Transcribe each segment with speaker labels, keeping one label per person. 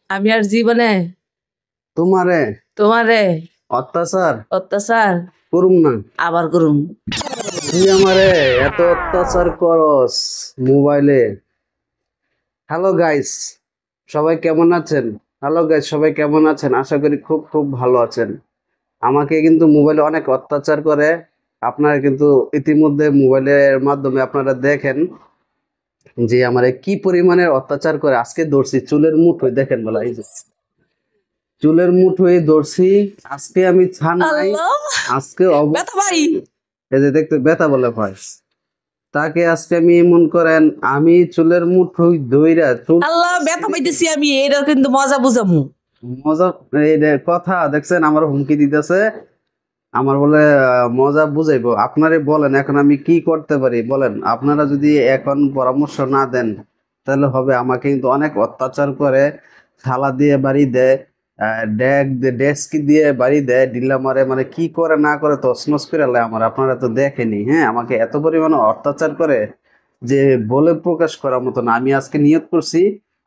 Speaker 1: আমি আর জীবনে
Speaker 2: তোমারে
Speaker 1: তোমারে
Speaker 2: অত্যাচার
Speaker 1: অত্যাচার
Speaker 2: করুম না,
Speaker 1: আবার করুম।
Speaker 2: তুই আমারে এত অত্যাচার করস মোবাইলে। হ্যালো গাইস, সবাই কেমন আছেন? হ্যালো গাইস, সবাই কেমন আছেন? আশা করি খুব খুব ভালো আছেন। আমাকে কিন্তু মোবাইলে অনেক অত্যাচার করে। আপনারা কিন্তু ইতিমধ্যে মোবাইলের মাধ্যমে আপনারা দেখেন যে আমারে কি পরিমাণের অত্যাচার করে। আজকে ধরছি চুলের মুঠোয়, দেখেন বলা এই যে চুলের মুঠোয় ধরছি। আজকে আমি ছাড় নাই, আজকে
Speaker 1: ব্যথা ভাই,
Speaker 2: এই যে দেখতে ব্যথা বলে ভাই, তাকে আজকে আমি মন করেন আমি চুলের মুঠোয় ধইরা চুল
Speaker 1: আল্লাহ ব্যথা পাইতেছি আমি, এটা কিন্তু মজা বুঝামু।
Speaker 2: মজা। এই যে কথা দেখছেন, আমার হুমকি দিতেছে, আমার বলে মজা বুঝাইবো। আপনারে বলেন এখন আমি কি করতে পারি বলেন। আপনারা যদি এখন পরামর্শ না দেন তাহলে হবে। আমাকে কিন্তু অনেক অত্যাচার করে, থালা দিয়ে বাড়ি দেয়, ডেস্ক দিয়ে বাড়ি দেয়, ডিল্লা মারে, মানে কি করে না করে তছনছ করে আলে আমার। আপনারা তো দেখেনি, হ্যাঁ, আমাকে এত পরিমাণে অত্যাচার করে যে বলে প্রকাশ করার মতো না। আমি আজকে নিয়ত করছি,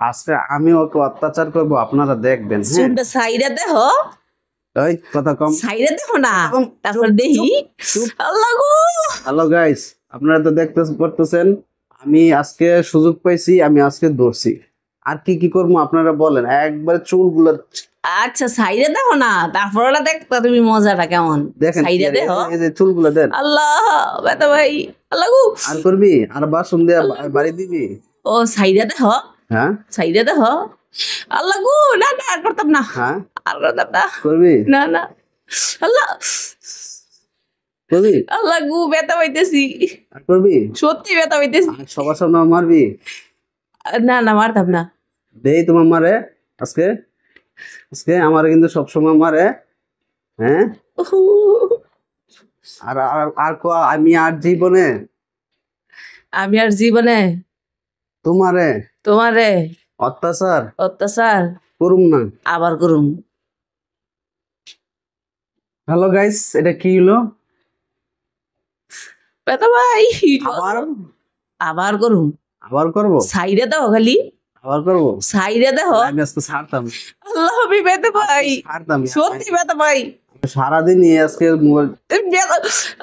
Speaker 2: আজকে আমি ওকে অত্যাচার করব, আপনারা দেখবেন। হ্যাঁ,
Speaker 1: চুলটা সাইডে দেহ,
Speaker 2: ওই কথা কম।
Speaker 1: সাইডে দেখো না,
Speaker 2: কম,
Speaker 1: তারপর
Speaker 2: চুপ,
Speaker 1: দেখি।
Speaker 2: চুপ।
Speaker 1: আল্লাহ গো,
Speaker 2: হ্যালো গাইস, আপনারা তো দেখতে করতেছেন আমি আজকে সুযোগ পাইছি, আমি আজকে ধরছি। আর কি কি করবো আপনারা বলেন। একবারে চুলগুলো
Speaker 1: আচ্ছা সাইডে দেখো না, তারপর ওটা দেখতা তুমি মজাটা কেমন।
Speaker 2: দেখেন,
Speaker 1: সাইডে দেহ।
Speaker 2: এই যে চুলগুলো দেন।
Speaker 1: আল্লাহ ব্যথা ভাই, আল্লাহ গো।
Speaker 2: আর করবি, আর বাসন দিয়ে বাড়ি দিবি।
Speaker 1: ও সাইডে দেহ,
Speaker 2: হ্যাঁ
Speaker 1: সাইডে দেহ। আল্লাহ গো, না না আর করতাম না,
Speaker 2: হ্যাঁ,
Speaker 1: আর করতাম না,
Speaker 2: করবি,
Speaker 1: না না। আল্লাহ,
Speaker 2: করবি,
Speaker 1: আল্লাহ গো ব্যথা পাইতেছি,
Speaker 2: আর করবি,
Speaker 1: সত্যি ব্যথা পাইতেছি।
Speaker 2: আর সবার সামনে মারবি।
Speaker 1: না না মারতাম না।
Speaker 2: দেই তোমার মারে আজকে, আজকে আমার কিন্তু সবসময় মারে। হ্যাঁ,
Speaker 1: উহু,
Speaker 2: আর আর আর আমি আর জীবনে
Speaker 1: আমি আর জীবনে
Speaker 2: তোমারে
Speaker 1: তোমারে
Speaker 2: অত্যাচার
Speaker 1: অত্যাচার
Speaker 2: করুম না,
Speaker 1: আবার করুম।
Speaker 2: হ্যালো গাইস, এটা কি হলো?
Speaker 1: ব্যথা ভাই,
Speaker 2: আবার
Speaker 1: আবার করুম।
Speaker 2: আবার করব,
Speaker 1: সাইডে দাও খালি,
Speaker 2: আবার করব।
Speaker 1: সাইডে দেখো।
Speaker 2: আমি আজকে ছাড়তাম,
Speaker 1: আল্লাহ আমি ব্যথা ভাই,
Speaker 2: ছাড়তাম।
Speaker 1: সত্যি ব্যথা ভাই,
Speaker 2: সারাদিন আজকে মোবাইল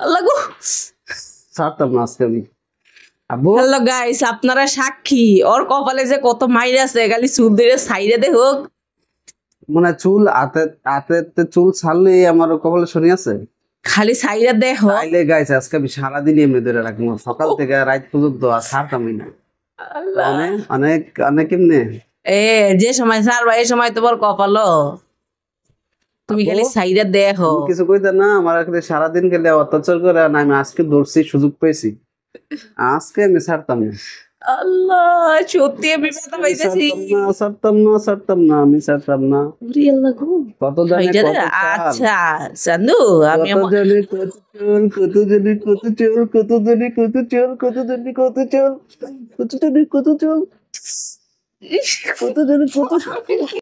Speaker 1: আল্লাহ গো।
Speaker 2: ছাড়তাম না আজকে আমি। আব্বু,
Speaker 1: হ্যালো গাইস, আপনারা সাক্ষী, ওর কপালে যে কত মাইর আছে, খালি চুল দিয়ে সাইডে দেখো।
Speaker 2: মানে চুল হাতে হাতে চুল ছাড়লে আমার কপালে শনি আছে।
Speaker 1: খালি সাইডে দেখো।
Speaker 2: তাইলে গাইছে আজকে আমি সারাদিন এমনি ধরে রাখবো, সকাল থেকে রাত পর্যন্ত, আর ছাড়তামই না।
Speaker 1: আল্লাহ,
Speaker 2: অনেক অনেক অনেক এমনি।
Speaker 1: এ যে সময় ছাড়বা এই সময় তোমার কপালো, তুমি খালি সাইডে দেখো।
Speaker 2: তুমি কিছু কইতে না, আমার একটা সারাদিন গেলে অত্যাচার করে, আর আমি আজকে ধরছি, সুযোগ পেয়েছি, আজকে আমি ছাড়তাম না।
Speaker 1: আল্লাহ সত্যি আমি ব্যথা পাইতেছি।
Speaker 2: ছাড়তাম না, ছাড়তাম না, আমি ছাড়তাম না।
Speaker 1: ওরে আল্লাহ গো।
Speaker 2: কত জানি
Speaker 1: সাইডে
Speaker 2: কত
Speaker 1: দে।
Speaker 2: চাল,
Speaker 1: আচ্ছা চান্দু, আমি
Speaker 2: কত জানি কত চুল, কত জানি কত চুল, কত জানি কত চুল, কত জানি কত চুল, কত জানি কত চুল, কত জানি কত চুল।